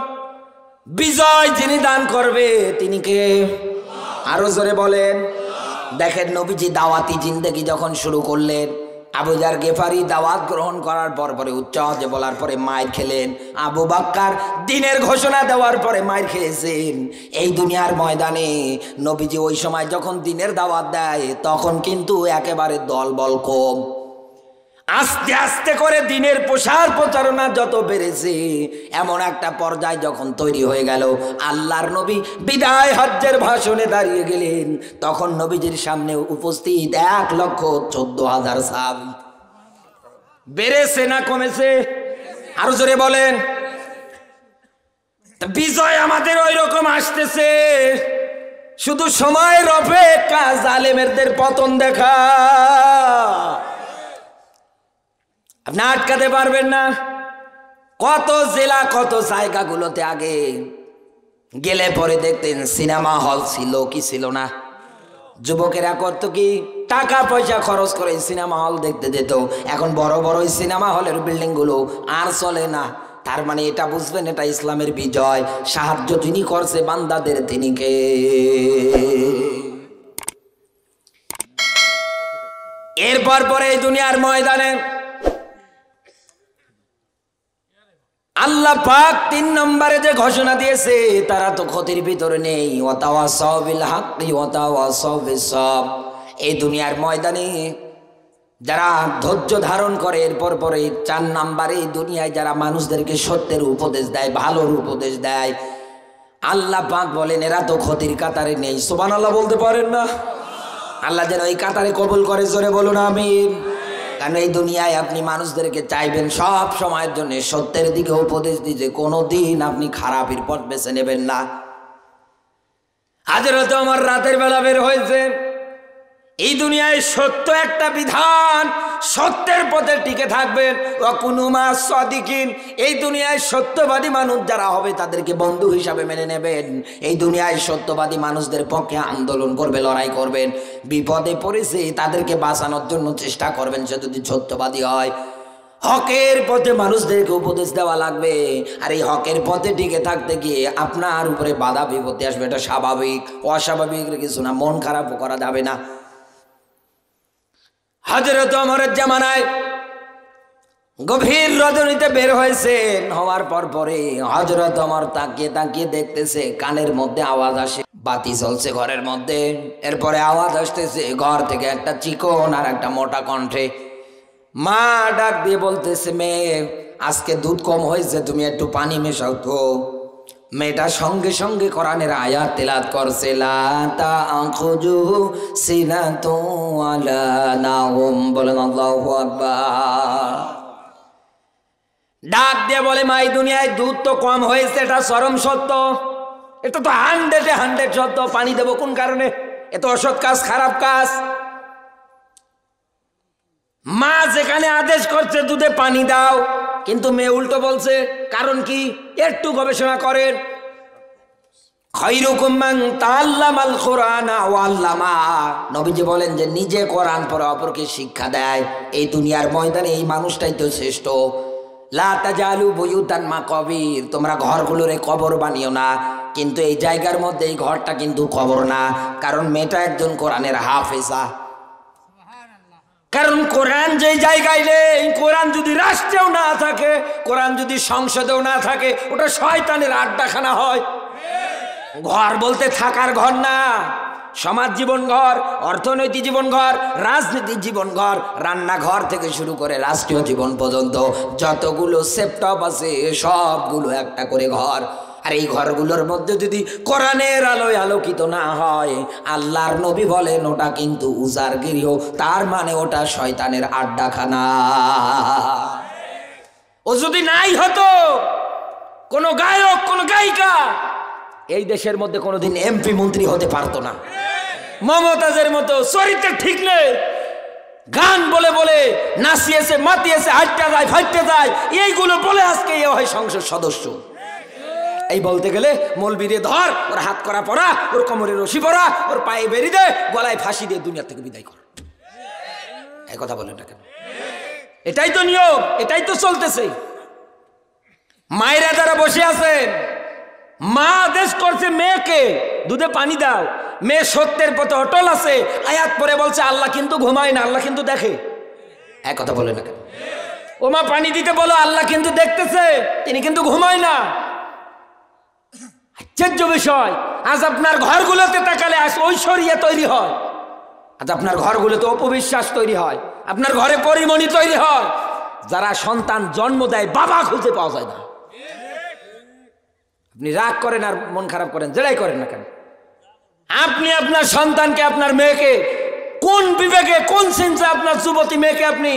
বিজয় যিনি দান করবে তিনি কে? আরো জোরে বলেন। দেখেন নবীজি দাওয়াতি জিন্দেগি যখন শুরু করলেন, আবু যার গেফারি দাওয়াত গ্রহণ করার পর পরে উচ্চ আওয়াজে বলার পরে মায়ের খেলেন। আবু বাক্কার দিনের ঘোষণা দেওয়ার পরে মায়ের খেয়েছেন। এই দুনিয়ার ময়দানে নবীজি ওই সময় যখন দিনের দাওয়াত দেয় তখন কিন্তু একেবারে দলবল কম। আস্তে আস্তে করে দিনের প্রচারণা যত বেড়েছে, এমন একটা পর্যায় যখন তৈরি হয়ে গেল, আল্লাহর নবী বিদায় হজ্জের ভাষণে দাঁড়িয়ে গেলেন, তখন নবীজির সামনে উপস্থিত 1,14,000 সাহাবী। বেড়েছে না কমেছে? আরো জোরে বলেন। বিজয় আমাদের ওই রকম আসতেছে, শুধু সময়ের অপেক্ষা, জালেমেরদের পতন দেখা। আপনি আটকাতে পারবেন না। কত জেলা কত জায়গাগুলোতে আগে গেলে পরে দেখতেন সিনেমা হল ছিল কি ছিল না। যুবকেরা করতো কি, টাকা পয়সা খরচ করে সিনেমা হল দেখতে যেত। এখন বড় বড় সিনেমা হলের বিল্ডিং গুলো আর চলে না। তার মানে এটা বুঝবেন, এটা ইসলামের বিজয়। সাহায্য যিনি করছে বান্দাদের, তিনি কে? এরপর পরে এই দুনিয়ার ময়দানে আল্লাহ পাক 3 নম্বরে যে ঘোষণা দিয়েছে, তারা তো ক্ষতির ভিতরে নেই। ওয়াতাওয়াসাউ বিল হাক্কি ওয়াতাওয়াসাউ বিস সাবর। এই দুনিয়ার ময়দানে যারা ধৈর্য ধারণ করে, এরপর পরে 4 নম্বরে এই দুনিয়ায় যারা মানুষদেরকে সত্যের উপদেশ দেয়, ভালোর উপদেশ দেয়, আল্লাহ পাক বলেন এরা তো ক্ষতির কাতারে নেই। সুবহানাল্লাহ বলতে পারেন না? আল্লাহ যেন এই কাতারে কবুল করে, জোরে বলুন আমিন। কারণ এই দুনিয়ায় আপনি মানুষদেরকে চাইবেন সব সময়ের জন্য সত্যের দিকে উপদেশ দিতে, কোনোদিন আপনি খারাপের পথ বেছে নেবেন না। হযরত ওমর রাতের বেলা বের হয়েছে। এই দুনিয়ায় সত্য একটা বিধান, সত্যের পথে টিকে থাকবেন। ওয়াকুনু মাস সাদিকিন। এই দুনিয়ায় সত্যবাদী মানুষ যারা হবে তাদেরকে বন্ধু হিসাবে মেনে নেবেন। এই দুনিয়ায় সত্যবাদী মানুষদের পক্ষে আন্দোলন করবে, লড়াই করবেন। বিপদে পড়েছে তাদেরকে বাঁচানোর জন্য চেষ্টা করবেন, সে যদি সত্যবাদী হয়। হকের পথে মানুষদেরকে উপদেশ দেওয়া লাগবে। আর এই হকের পথে টিকে থাকতে গিয়ে আপনার উপরে বাধা বিপত্তি আসবে, এটা স্বাভাবিক, অস্বাভাবিক কিছু না। মন খারাপও করা যাবে না। হযরত ওমরের জামানায় গভীর রজনীতে বের হয়েছেন। হওয়ার পর পরে হযরত ওমর তাকিয়ে তাকিয়ে দেখতেছে, কানের মধ্যে আওয়াজ আসে, বাতি জ্বলছে ঘরের মধ্যে। এরপরে আওয়াজ আসতেছে ঘর থেকে একটা চিকন আর একটা মোটা কণ্ঠে। মা ডাক দিয়ে বলতেছে, মেয়ে আজকে দুধ কম হয়েছে, তুমি একটু পানি মেশাও তো। মেয়েটা সঙ্গে সঙ্গে কোরআনের আয়াত তেলাওয়াত করছে, লা তাখুযুহু সিনাতুন ওয়ালা নাওম। বলেন আল্লাহু আকবার। ডাক দিয়ে বলে, মা এই দুনিয়ায় দুধ তো কম হয়েছে, এটা চরম সত্য, এটা তো 100 সত্য। পানি দেবো কোন কারণে? এ তো অসৎ কাজ, খারাপ কাজ। মা যেখানে আদেশ করছে দুধে পানি দাও, কিন্তু মেয়ে উল্টো বলছে। কারণ কি? একটু গবেষণা করেন। খায়রুকুম মান তাআল্লামাল কুরআনা ওয়া আল্লামা। নবীজি বলেন যে নিজে কোরআন পড়ে অপরকে শিক্ষা দেয়, এই দুনিয়ার ময়দানে এই মানুষটাই তো শ্রেষ্ঠ। লা তাজালু বুয়ুতান মাকাবির, তোমরা ঘরগুলোরে কবর বানিও না। কিন্তু এই জায়গার মধ্যে এই ঘরটা কিন্তু কবর না, কারণ মেয়েটা একজন কোরআনের হাফেজা। কারণ কোরআন যেই জায়গায় নেই, কোরআন যদি রাষ্ট্রেও না থাকে, কোরআন যদি সংসদেও না থাকে, ওটা শয়তানের আড্ডাখানা হয়। ঘর বলতে থাকার ঘর না, সমাজ জীবন ঘর, অর্থনৈতিক জীবন ঘর, রাজনীতির জীবন ঘর, রান্নাঘর থেকে শুরু করে রাষ্ট্রীয় জীবন পর্যন্ত যতগুলো সেক্টর আছে সবগুলো একটা করে ঘর। আর এই ঘরগুলোর মধ্যে যদি কোরআনের আলোয় আলোকিত না হয়, আল্লাহর নবী বলেন ওটা কিন্তু উজার গৃহ, তার মানে ওটা শয়তানের আড্ডাখানা। ও যদি নাই হতো, কোন গায়ক, কোন গায়িকা এই দেশের মধ্যে কোনোদিন এমপি মন্ত্রী হতে পারতো না। মমতাজের মতো চরিত্র ঠিক নেই, গান বলে বলে নাচিয়েছে, মাতিয়েছে, হাঁটতে যায়, ফাইটতে যায়, এইগুলো বলে আজকে এ হয় সংসদ সদস্য। এই বলতে গেলে মৌলবীরে ধর, ওর হাত করা পড়া, ওর কোমরে রশি পড়া, ওর পায়ে বেরিয়ে দে, গলায় ফাঁসি দিয়ে দুনিয়া থেকে বিদায় কর। এই কথা বলেন না কেন? এটাই তো নিয়ম, এটাই তো চলতেছে। মায়েরা যারা বসে আছেন, মা আদেশ করছে মেয়েকে দুধে পানি দাও, মেয়ে সত্যের পথে অটল আছে, আয়াত পরে বলছে আল্লাহ কিন্তু ঘুমায় না, আল্লাহ কিন্তু দেখে। এক কথা বলে না কেন? ও মা পানি দিতে বলো, আল্লাহ কিন্তু দেখতেছে, তিনি কিন্তু ঘুমায় না। আশ্চর্য বিষয়, আজ আপনার ঘরগুলোতে তাকালে আজ ঐশ্বরিয়া তৈরি হয়, আজ আপনার ঘরগুলোতে অপবিশ্বাস তৈরি হয়, আপনার ঘরে পরিমণি তৈরি হয়। যারা সন্তান জন্ম দেয় বাবা খুঁজে পাওয়া যায় না। আপনি রাগ করেন আর মন খারাপ করেন, যেটাই করেন না কেন, আপনি আপনার সন্তানকে, আপনার মেয়েকে কোন বিবেকে, কোন সেন্সে আপনার যুবতী মেয়েকে আপনি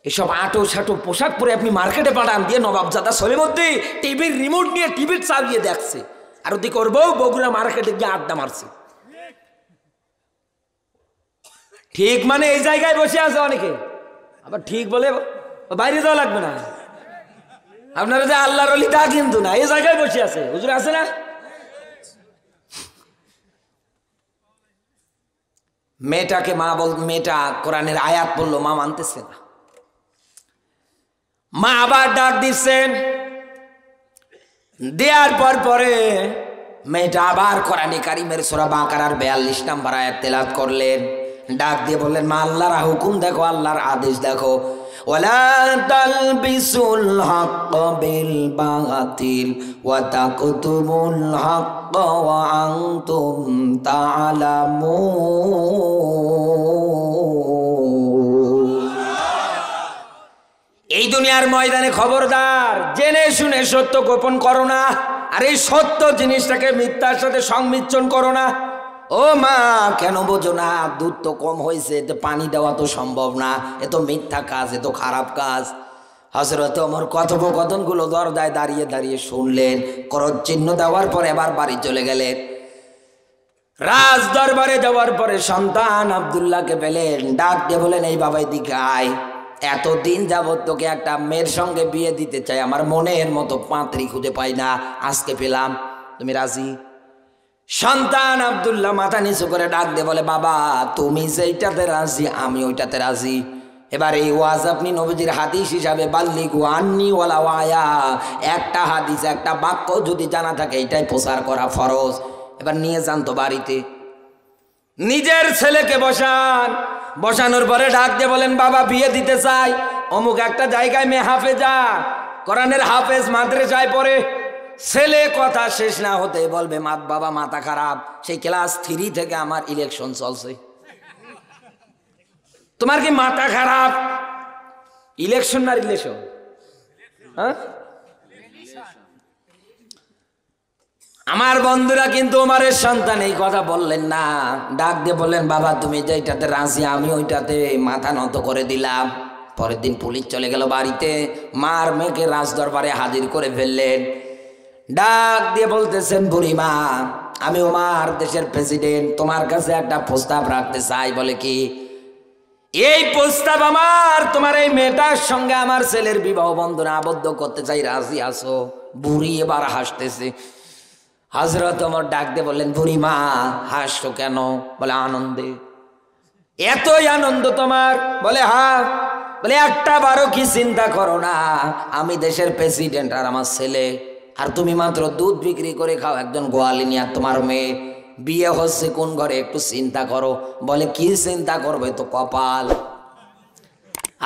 এসব আটো সাটো পোশাক পরে আপনি মার্কেটে পাঠান দিয়ে নবাবজাদা সলিমুদ্দি টিভির রিমোট নিয়ে টিভির চালিয়ে দেখছে, আর ওদিকে ওর বউ বগুড়া মার্কেটে গিয়ে আড্ডা মারছে। ঠিক মানে এই জায়গায় বসে আছে অনেকে, আবার ঠিক বলে বাইরে যাওয়া লাগবে না। আপনারা যে আল্লাহর ওলি তা কিন্তু না, এই জায়গায় বসে আছে। হুজুর আছে না? মেয়েটাকে মা বল, মেয়েটা কোরআনের আয়াত বললো, মা মানতেছে না। মা আবার ডাক দিচ্ছেন, দেওয়ার পর পরে মেয়েটা আবার কোরআনে কারিমের সূরা বাকারার 42 নম্বর আয়াত তেলাওয়াত করলেন। ডাক দিয়ে বললেন, মা আল্লাহর হুকুম দেখো, আল্লাহর আদেশ দেখো, ওয়ালা তালবিসুল হক বিল বাতিল ওয়া তাকতুমুল হক ওয়া আনতুম তা'লামুন। এই দুনিয়ার ময়দানে খবরদার, জেনে শুনে সত্য গোপন করো না, আর এই সত্য জিনিসটাকে মিথ্যার সাথে সংমিশ্রণ করো না। ও মা, কেন বোঝো না? দুধ তো কম হয়েছে, এতে পানি দেওয়া তো সম্ভব না, এ তো মিথ্যা কাজ, এ তো খারাপ কাজ। হযরত ওমর কথোপকথনগুলো দরজায় দাঁড়িয়ে দাঁড়িয়ে শুনলেন, করজ চিহ্ন দেওয়ার পরে এবার বাড়ি চলে গেলেন। রাজ দরবারে যাওয়ার পরে সন্তান আব্দুল্লাহকে পেলেন, ডাক দিয়ে বলেন, এই বাবা এদিকে আয়, এতদিন যাবত তোকে একটা মেয়ের সঙ্গে বিয়ে দিতে চাই, আমার মনের মতো পাত্রী খুঁজে পাই না, আজকে পেলাম, তুমি রাজি? সন্তান আব্দুল্লাহ মাথা নিচু করে ডাক দিয়ে বলে, বাবা তুমি যেইটাতে রাজি আমি ওইটাতে রাজি। এবার এই ওয়াজ আপনি নবীজির হাদিস হিসাবে বাল্লিগু আন্নি ওয়ালাউ আয়া, একটা হাদিস একটা বাক্য যদি জানা থাকে এটাই প্রচার করা ফরজ। এবার নিয়ে যান তো বাড়িতে। নিজের ছেলেকে বসান, বসানোর পরে ডাক দিয়ে বলেন, বাবা বিয়ে দিতে চাই, অমুক একটা জায়গায় মেয়ে হাফেজা, কোরআনের হাফেজ, মাদ্রাসায় পড়ে, ছেলে কথা শেষ না হতে বলবে বাবা মাথা খারাপ, সেই ক্লাস 3 থেকে আমার ইলেকশন চলছে। তোমার কি মাথা খারাপ? ইলেকশন না রিলেশন? হ্যাঁ, আমার বন্ধুরা কিন্তু ওমরের সন্তান এই কথা বললেন না, ডাক দিয়ে বললেন বাবা তুমি যেটাতে রাজি আমি ওইটাতে মাথা নত করে দিলাম। পরের দিন পুলিশ চলে গেল বাড়িতে, মার মেয়েকে রাজ দরবারে হাজির করে ফেললেন। ডাক দিয়ে বলতেছেন বুড়িমা আমি ওমর দেশের প্রেসিডেন্ট, তোমার কাছে একটা প্রস্তাব রাখতে চাই। বলে কি? এই প্রস্তাব আমার, তোমার এই মেয়েটার সঙ্গে আমার ছেলের বিবাহ বন্ধনে আবদ্ধ করতে চাই, রাজি আছো? বুড়ি এবার হাসতেছে। হযরত ওমর ডাক দিয়ে বললেন বুড়িমা হাসছো কেন? বলে আনন্দে। এতই আনন্দ তোমার? বলে হ্যাঁ। বলে একটা বারো কি চিন্তা করো না, আমি দেশের প্রেসিডেন্ট আর আমার ছেলে, আর তুমি মাত্র দুধ বিক্রি করে খাও একজন গোয়ালিনী, আর তোমার মেয়ে বিয়ে হচ্ছে কোন ঘরে একটু চিন্তা করো। বলে কি চিন্তা করবে? তো কপাল।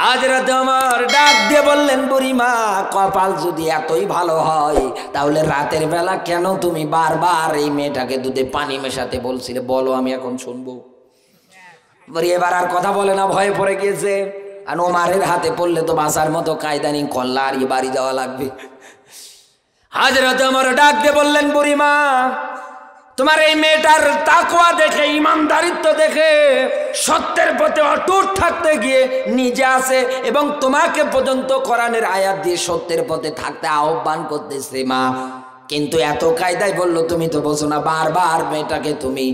হযরত ওমর ডাক দিয়ে বললেন বুড়িমা কপাল যদি এতই ভালো হয় তাহলে রাতের বেলা কেন তুমি বারবার এই মেয়েটাকে দুধে পানি মেশাতে বলছিলে? বলো আমি এখন শুনবো। বুড়ি এবার আর কথা বলে না, ভয়ে পড়ে গিয়েছে। আর ওমরের হাতে পড়লে তো বাঁচার মতো কায়দানি, কল্লা আর বাড়ি যাওয়া লাগবে। হযরত ওমর ডাক দিয়ে বললেন বুড়িমা তোমার এই মেয়েটার তাকওয়া দেখে, ইমানদারিত্ব দেখে, সত্যের পথে অটুট থাকতে গিয়ে নিজে আছে এবং তোমাকে পর্যন্ত কোরআনের আয়াত দিয়ে সত্যের পথে থাকতে আহ্বান করতেছে মা, কিন্তু এত কায়দায় বললো তুমি তো বোঝো না, বারবার মেয়েটাকে তুমি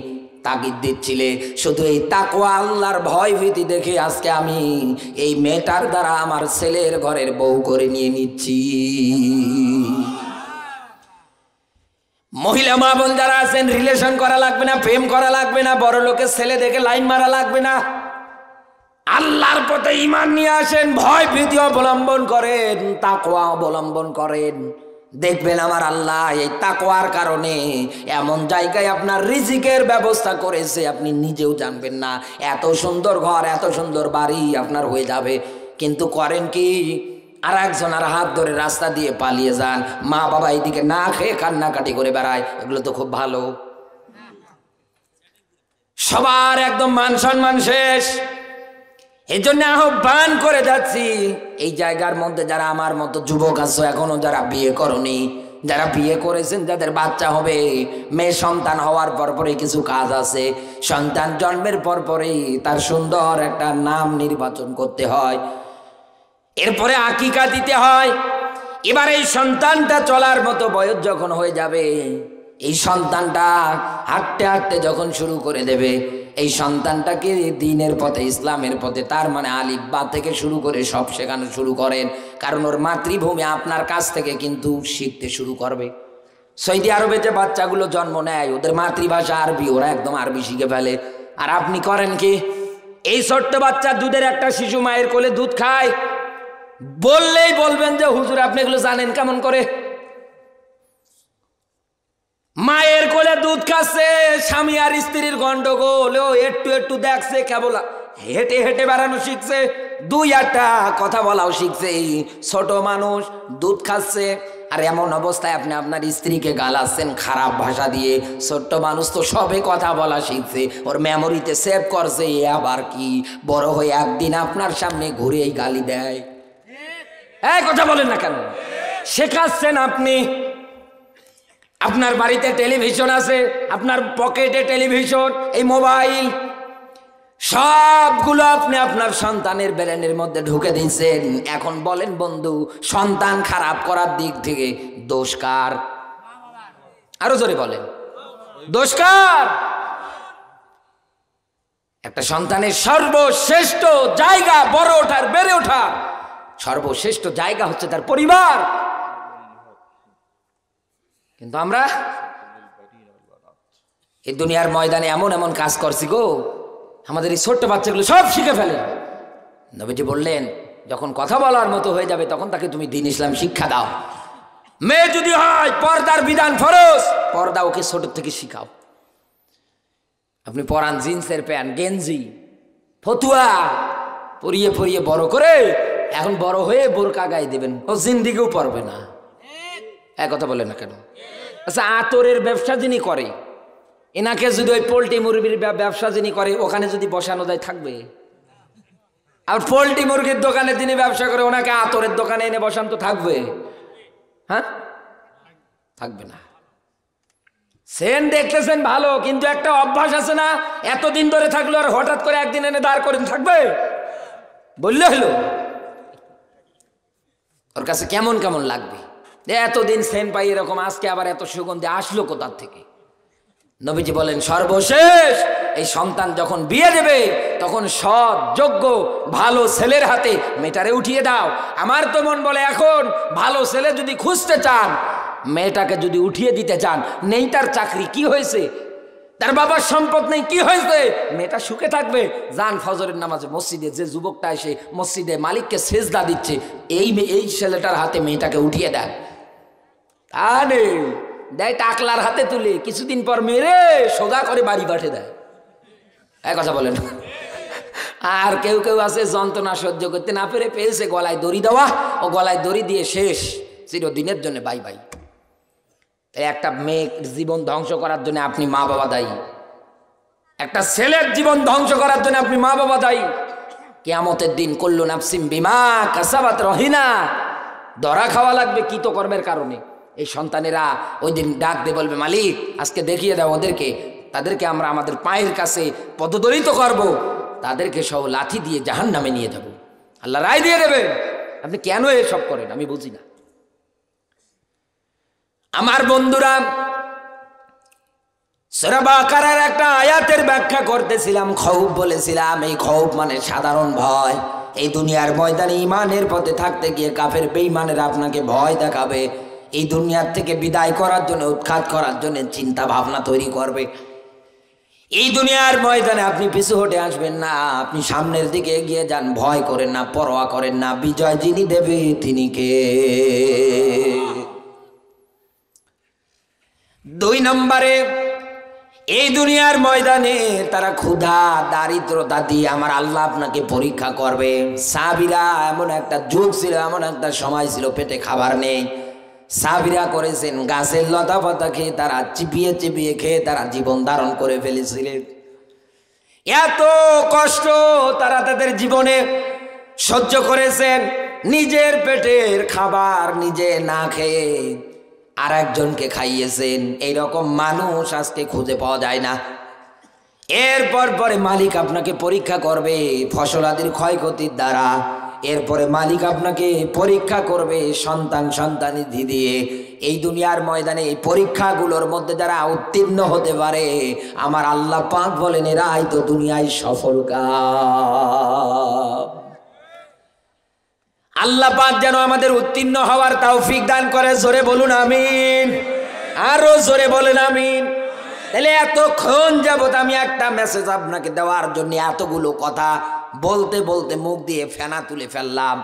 তাগিদ দিচ্ছিলে। শুধু এই তাকওয়া আল্লাহর ভয় ভীতি দেখে আজকে আমি এই মেয়েটার দ্বারা আমার ছেলের ঘরের বউ করে নিয়ে নিচ্ছি। মহিলা মা বোন যারা আছেন, রিলেশন করা লাগবে না, প্রেম করা লাগবে না, বড় লোকের ছেলে দেখে লাইন মারা লাগবে না, আল্লাহর পথে ঈমান নিয়ে আসেন, ভয় ভীতি অবলম্বন করেন, তাকওয়া অবলম্বন করেন, দেখবেন আমার আল্লাহ এই তাকওয়ার কারণে এমন জায়গায় আপনার রিজিকের ব্যবস্থা করেছে আপনি নিজেও জানবেন না। এত সুন্দর ঘর, এত সুন্দর বাড়ি আপনার হয়ে যাবে, কিন্তু করেন কি? আর একজন আর হাত ধরে রাস্তা দিয়ে পালিয়ে যান, মা বাবা এইদিকে না খেয়ে কান্নাকাটি করে বেড়ায়। এগুলো তো খুব ভালো, সবার একদম মান সম্মান শেষ। এই জন্য আহ্বান করে যাচ্ছি, এই জায়গার মধ্যে যারা আমার মতো যুবক আছো, এখনো যারা বিয়ে করনি, যারা বিয়ে করেছেন, যাদের বাচ্চা হবে, মেয়ে সন্তান হওয়ার পরপরই কিছু কাজ আছে। সন্তান জন্মের পরপরই তার সুন্দর একটা নাম নির্বাচন করতে হয়, এরপরে আকিকা দিতে হয়। এবার এই সন্তানটা চলার মতো বয়স যখন হয়ে যাবে, এই সন্তানটা হাঁটতে হাঁটতে যখন শুরু করে দেবে, এই সন্তানটাকে দ্বীনের পথে, ইসলামের পথে, তার মানে আলিফ বা থেকে শুরু করে সব শেখানো শুরু করেন, কারণ ওর মাতৃভূমি আপনার কাছ থেকে কিন্তু শিখতে শুরু করবে। সৌদি আরবে যে বাচ্চাগুলো জন্ম নেয়, ওদের মাতৃভাষা আরবি, ওরা একদম আরবি শিখে ফেলে। আর আপনি করেন কি? এই ছোট্ট বাচ্চা দুধের একটা শিশু মায়ের কোলে দুধ খায়, বললেই বলবেন যে হুজুর আপনি এগুলো জানেন কেমন করে? মায়ের কোলে দুধ খাচ্ছে, স্বামী আর স্ত্রীর গন্ডগোল, ও একটু একটু দেখছে, কেবল হেঁটে হেঁটে বেড়ানো শিখছে, দুই একটা কথা বলাও শিখছে। এই ছোট মানুষ দুধ খাচ্ছে, আর এমন অবস্থায় আপনি আপনার স্ত্রীকে গালাচ্ছেন খারাপ ভাষা দিয়ে। ছোট্ট মানুষ তো সবে কথা বলা শিখছে, ওর মেমোরিতে সেভ করছে। এ আবার কি বড় হয়ে একদিন আপনার সামনে ঘুরে এই গালি দেয়? এই কথা বলেন না কেন? শেখাচ্ছেন আপনি। আপনার বাড়িতে টেলিভিশন আছে, আপনার পকেটে টেলিভিশন, এই মোবাইল, সবগুলো আপনি আপনার সন্তানের ব্রেনের মধ্যে ঢুকে দিয়েছেন। এখন বলেন বন্ধু, সন্তান খারাপ করার দিক থেকে দোষ কার? আরো জোরে বলেন, দোষ কার? একটা সন্তানের সর্বশ্রেষ্ঠ জায়গা, বড় ওঠার, বেড়ে ওঠার সর্বশ্রেষ্ঠ জায়গা হচ্ছে তার পরিবার। কিন্তু আমরা এই দুনিয়ার ময়দানে এমন এমন কাজ করছি গো, আমাদের এই ছোট্ট বাচ্চাগুলো সব শিখে ফেলে। নবীজি বললেন যখন কথা বলার মতো হয়ে যাবে তখন তাকে তুমি দ্বীন ইসলাম শিক্ষা দাও। মেয়ে যদি হয়, পর্দার বিধান ফরজ, পর্দা ওকে ছোট থেকে শিখাও। আপনি পরান জিন্সের প্যান্ট, গেঞ্জি, ফতুয়া পরিয়ে পরিয়ে বড় করে, এখন বড় হয়ে বোরকা গায়ে দেবেন, ও জিন্দিগিও পরবে না। এক কথা বলে না কেন? আচ্ছা, আতরের ব্যবসা যিনি করে, এনাকে যদি ওই পোল্ট্রি মুরগির ব্যবসা যিনি করে ওখানে যদি বসানো যায় থাকবে? আর পোল্ট্রি মুরগির দোকানে যিনি ব্যবসা করে ওনাকে আতরের দোকানে এনে বসান তো থাকবে? হ্যাঁ, থাকবে না। সেন দেখতেছেন ভালো, কিন্তু একটা অভ্যাস আছে না, এতদিন ধরে থাকলো আর হঠাৎ করে একদিন এনে দাঁড় করে থাকবে? বললে হলো, ওর কাছে কেমন কেমন লাগবে। এতদিন সেন পাই এরকম, আজকে আবার এত সুগন্ধি আসলো কোথার থেকে? নবীজি বলেন সর্বশেষ এই সন্তান যখন বিয়ে দেবে তখন সৎ যোগ্য ভালো ছেলের হাতে মেয়েটারে উঠিয়ে দাও। আমার তো মন বলে এখন ভালো ছেলে যদি খুঁজতে চান, মেয়েটাকে যদি উঠিয়ে দিতে চান, নেই তার চাকরি, কি হয়েছে? তার বাবার সম্পদ নেই, কি হয়েছে? মেয়েটা সুখে থাকবে। যান ফজরের নামাজে মসজিদে, যে যুবকটা এসে মসজিদে মালিককে সেজদা দিচ্ছে, এই ছেলেটার হাতে মেয়েটাকে উঠিয়ে দেন। তা নেই, দেয় টাকলার হাতে তুলে, কিছুদিন পর মেরে সোজা করে বাড়ি পাঠিয়ে দেয়। এক কথা বলেন। আর কেউ কেউ আছে যন্ত্রণা সহ্য করতে না পেরে পেয়েছে গলায় দড়ি দেওয়া, ও গলায় দড়ি দিয়ে শেষ চিরদিনের জন্য বাই বাই। একটা মেয়ের জীবন ধ্বংস করার জন্য আপনি মা বাবা দায়ী, একটা ছেলের জীবন ধ্বংস করার জন্য আপনি মা বাবা দায়ী। কিয়ামতের দিন কুল্লু নাফসিন বিমা কাসাবাত রহিনা, ধরা খাওয়া লাগবে কৃতকর্মের কারণে। এই সন্তানেরা ওই দিন ডাক দিয়ে বলবে, মালিক আজকে দেখিয়ে দাও ওদেরকে, তাদেরকে আমরা আমাদের পায়ের কাছে পদদলিত করব, তাদেরকে সব লাঠি দিয়ে জাহান্নামে নিয়ে যাব। আল্লাহ রায় দিয়ে দেবেন। আপনি কেন এসব করেন আমি বুঝি না। আমার বন্ধুরা, সূরা বাকারার একটা আয়াতের ব্যাখ্যা করতেছিলাম, খৌফ বলেছিলাম। এই খৌফ মানে সাধারণ ভয়। এই দুনিয়ার ময়দানে ইমানের পথে থাকতে গিয়ে কাফের বেঈমানেরা আপনাকে ভয় দেখাবে, এই দুনিয়ার থেকে বিদায় করার জন্য, উৎখাত করার জন্য চিন্তা ভাবনা তৈরি করবে। এই দুনিয়ার ময়দানে আপনি পিছু হটে আসবেন না, আপনি সামনের দিকে এগিয়ে যান, ভয় করেন না, পরোয়া করেন না। বিজয় যিনি দেবে তিনি কে? 2 নম্বরে, এই দুনিয়ার ময়দানে তারা ক্ষুধা দারিদ্রতা দিয়ে আমার আল্লাহ আপনাকে পরীক্ষা করবে। সাহাবীরা এমন একটা যুগ ছিল, এমন একটা সময় ছিল, পেটে খাবার নেই। সাহাবীরা করেছেন গাছের লতা পাতা খেয়ে, তারা চিপিয়ে চিপিয়ে খেয়ে তারা জীবন ধারণ করে ফেলেছিলেন। এত কষ্ট তারা তাদের জীবনে সহ্য করেছেন। নিজের পেটের খাবার নিজে না খেয়ে আর একজনকে খাইয়েছেন। এইরকম মানুষ আজকে খুঁজে পাওয়া যায় না। এরপর পরে মালিক আপনাকে পরীক্ষা করবে ফসলাদির ক্ষয়ক্ষতির দ্বারা। এরপরে মালিক আপনাকে পরীক্ষা করবে সন্তানাদি দিয়ে। এই দুনিয়ার ময়দানে এই পরীক্ষাগুলোর মধ্যে যারা উত্তীর্ণ হতে পারে, আমার আল্লাহ পাক বলেন এরাই তো দুনিয়ায় সফল কাম। আল্লাহ পাক যেন আমাদের উত্তীর্ণ হওয়ার তৌফিক দান করে। জোরে বলুন আমিন, আরো জোরে বলেন আমিন। তাহলে এতক্ষণ যাবত আমি একটা মেসেজ আপনাকে দেওয়ার জন্য এতগুলো কথা বলতে বলতে মুখ দিয়ে ফেনা তুলে ফেললাম।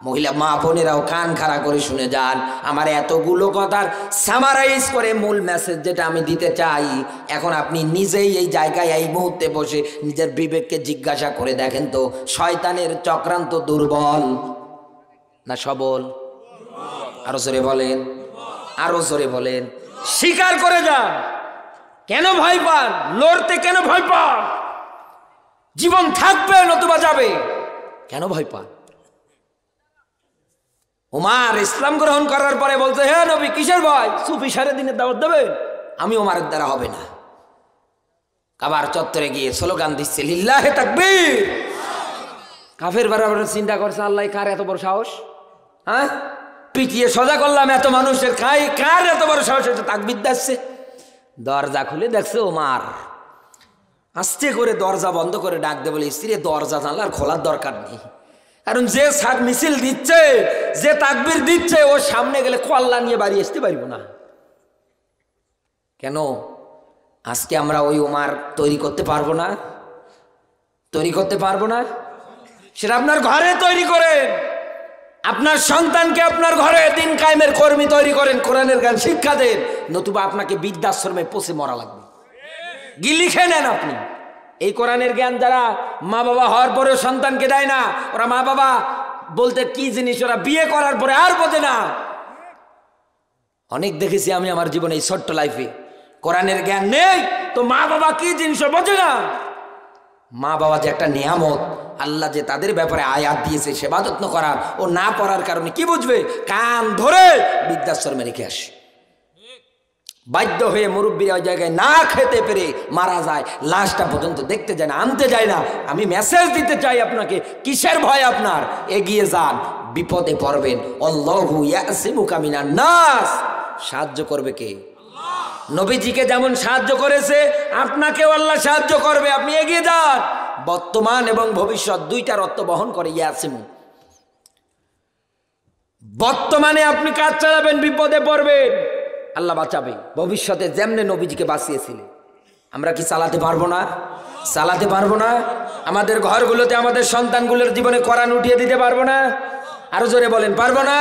মহিলা মা বোনেরাও কান খাড়া করে শুনে যান। আমার এতগুলো কথার সামারাইজ করে মূল মেসেজ যেটা আমি দিতে চাই, এখন আপনি নিজেই এই জায়গায় এই মুহূর্তে বসে নিজের বিবেককে জিজ্ঞাসা করে দেখেন তো, শয়তানের চক্রান্ত দুর্বল না সবল? আরো জোরে বলেন, আরো জোরে বলেন। স্বীকার করে যান। কেন ভয় পান? লড়তে কেন ভয় পান? জীবন থাকবে নতুবা যাবে, কেন ভয় পান? ওমর ইসলাম গ্রহণ করার পরে বলতে, হে নবী কিসের ভয়? সুফি সারা দিনের দাওয়াত দেবে? আমি ওমরের দ্বারা হবে না। কাবার চত্বরে গিয়ে স্লোগান দিচ্ছে লিল্লাহে তাকবীর। কাফের বরাবর চিন্তা করছে, আল্লাহ কার এত বড় সাহস? হ্যাঁ, পিটিয়ে সোজা করলাম এত মানুষের, কার এত বড় সাহস এটা তাকবীর দিচ্ছে? দরজা খুলে দেখছে ওমর। আস্তে করে দরজা বন্ধ করে ডাক দে বলে, স্ত্রী দরজা জানলার খোলার দরকার নেই, কারণ যে সাক মিছিল দিচ্ছে, যে তাকবীর দিচ্ছে, ও সামনে গেলে কল্লা নিয়ে বাড়ি আসতে পারবো না। কেন আজকে আমরা ওই ওমর তৈরি করতে পারবো না? তৈরি করতে পারবো না? সেটা আপনার ঘরে তৈরি করেন, আপনার সন্তানকে আপনার ঘরে দিন কায়েমের কর্মী তৈরি করেন, কোরআনের জ্ঞান শিক্ষা দেন, নতুবা আপনাকে বৃদ্ধাশ্রমে পচে মরা লাগবে। গিলি খেয়ে নেন আপনি। এই কোরআনের জ্ঞান যারা মা বাবা হওয়ার পরেও সন্তানকে দেয় না, ওরা মা বাবা বলতে কি জিনিস ওরা বিয়ে করার পরে আর বোঝে না। অনেক দেখেছি আমি আমার জীবনে এই ছোট্ট লাইফে, কোরআনের জ্ঞান নেই তো মা বাবা কি জিনিস বোঝে না। মা বাবা যে একটা নিয়ামত, আল্লাহ যে তাদের ব্যাপারে আয়াত দিয়েছে সেবা যত্ন করার, ও না পড়ার কারণে কি বুঝবে, কান ধরে বৃদ্ধাশ্রমে রেখে আসে। বাধ্য হয়ে মুরব্বীরা ওই জায়গায় না খেতে পেরে মারা যায়, লাশটা পর্যন্ত দেখতে যায় না, আনতে যায় না। আমি মেসেজ দিতে চাই আপনাকে, কিসের ভয় আপনার? এগিয়ে যান, বিপদে পড়বেন। আল্লাহু ইয়াসিমুকা মিনান নাস। সাহায্য করবে কে? নবীজিকে যেমন সাহায্য করেছে আপনাকেও আল্লাহ সাহায্য করবে। আপনি এগিয়ে যান। বর্তমান এবং ভবিষ্যৎ দুইটার অর্থ বহন করে ইয়াসিমু। বর্তমানে আপনি কাজ চালাবেন, বিপদে পড়বেন, আল্লাহ বাঁচাবে। ভবিষ্যতে যেমনে নবীজিকে বাঁচিয়েছিলেন আমরা কি চালাতে পারবো না? চালাতে পারবো না? আমাদের ঘরগুলোতে আমাদের সন্তানগুলোর জীবনে কোরআন উঠিয়ে দিতে পারবো না? আরো জোরে বলেন, পারবো না?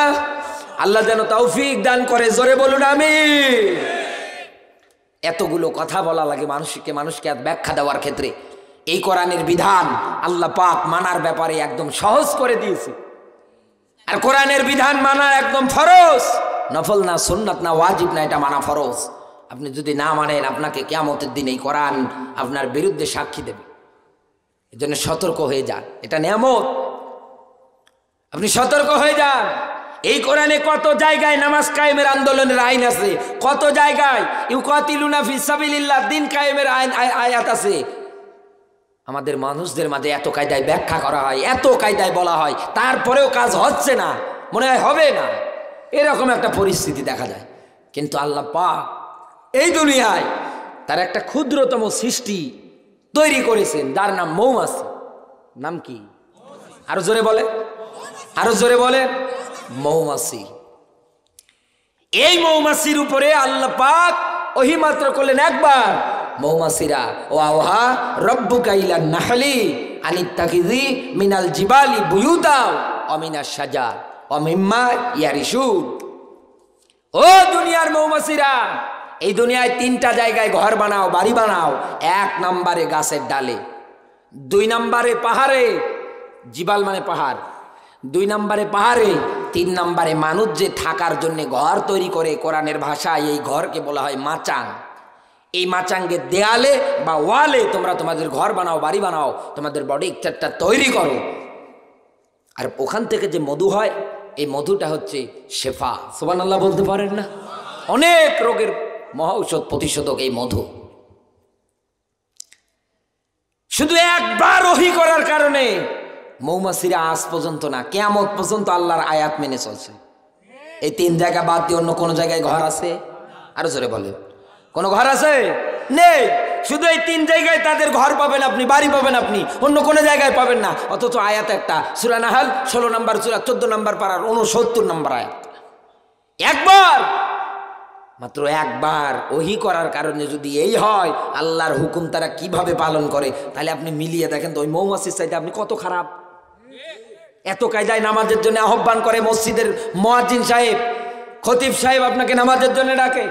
আল্লাহ যেন তৌফিক দান করে, জোরে বলুন আমিন। এতগুলো কথা বলা লাগে মানুষকে ব্যাখ্যা দেওয়ার ক্ষেত্রে। এই কোরআনের বিধান আল্লাহ পাক মানার ব্যাপারে একদম সহজ করে দিয়েছে। আর কোরআনের বিধান মানা একদম ফরজ, নফল না, সুন্নাত না, ওয়াজিব না, এটা মানা ফরজ। আপনি যদি না মানেন আপনাকে কিয়ামতের দিন এই কোরআন আপনার বিরুদ্ধে সাক্ষী দেবে। এই জন্য সতর্ক হয়ে যান, এটা নিয়ামত, আপনি সতর্ক হয়ে যান। এই কোরআনে কত জায়গায় নামাজ কায়েমের আন্দোলনের আইন আছে, কত জায়গায় ইউকাতিলুনা ফি সাবিলিল্লাহ দিন কায়েমের আয়াত আছে। আমাদের মানুষদের মাঝে এত কায়দায় ব্যাখ্যা করা হয়, এত কায়দায় বলা হয়, তারপরেও কাজ হচ্ছে না, মনে হয় হবে না, এরকম একটা পরিস্থিতি দেখা যায়। কিন্তু আল্লাহ পাক এই দুনিয়ায় তার একটা ক্ষুদ্রতম সৃষ্টি তৈরি করেছেন, যার নাম মৌমাছি। নাম কি? আরো জোরে বলে, আরো জোরে বলে, মৌমাছি। এই মৌমাছির উপরে আল্লাহ পাক ওহী মাত্র করলেন একবার, মৌমাছিরা ও আওহা রব্বুকা ইলান নাহলি আনিত্তাকিযি মিনাল জিবালি বুয়ুতা ওয়া মিনাশ শাজার ওয়া মিম্মা ইয়ারিশুন। ও দুনিয়ার মৌমাছিরা, এই দুনিয়ায় তিনটা জায়গায় ঘর বানাও, বাড়ি বানাও। 1 নম্বরে গাছের ডালে, 2 নম্বরে পাহাড়ে, জিবাল মানে পাহাড়, 2 নম্বরে পাহাড়ে, 3 নম্বরে মানুষ যে থাকার জন্য ঘর তৈরি করে, কোরআনের ভাষায় এই ঘরকে বলা হয় মাচাং। এই মাচাঙ্গের দেয়ালে বা ওয়ালে তোমরা তোমাদের ঘর বানাও, বাড়ি বানাও, তোমাদের বডি স্ট্রাকচার তৈরি করো। আর ওখান থেকে যে মধু হয়, এই মধুটা হচ্ছে শেফা। সুবহানাল্লাহ বলতে পারেন না? অনেক রোগের মহা ঔষধ, প্রতিষেধক এই মধু। শুধু একবার ওহী করার কারণে মৌমাছিরা আজ পর্যন্ত না, কিয়ামত পর্যন্ত আল্লাহর আয়াত মেনে চলছে। এই 3 জায়গা বাদ দিয়ে অন্য কোনো জায়গায় ঘর আছে? আরো জোরে বলে, কোনো ঘর আছে? নেই। শুধু এই 3 জায়গায় তাদের ঘর পাবেন আপনি, বাড়ি পাবেন আপনি, অন্য কোনো জায়গায় পাবেন না। অথচ আয়াত একটা, সূরা নাহল 16 নম্বর সূরা 14 নম্বর পারার 69 নম্বর আয়াত। একবার, মাত্র একবার ওহী করার কারণে যদি এই হয়, আল্লাহর হুকুম তারা কিভাবে পালন করে, তাহলে আপনি মিলিয়ে দেখেন তো ওই মৌমাছির চাইতে আপনি কত খারাপ। এত কায়দায় নামাজের জন্য আহ্বান করে মসজিদের মুয়াজ্জিন সাহেব, খতিব সাহেব আপনাকে নামাজের জন্য ডাকে।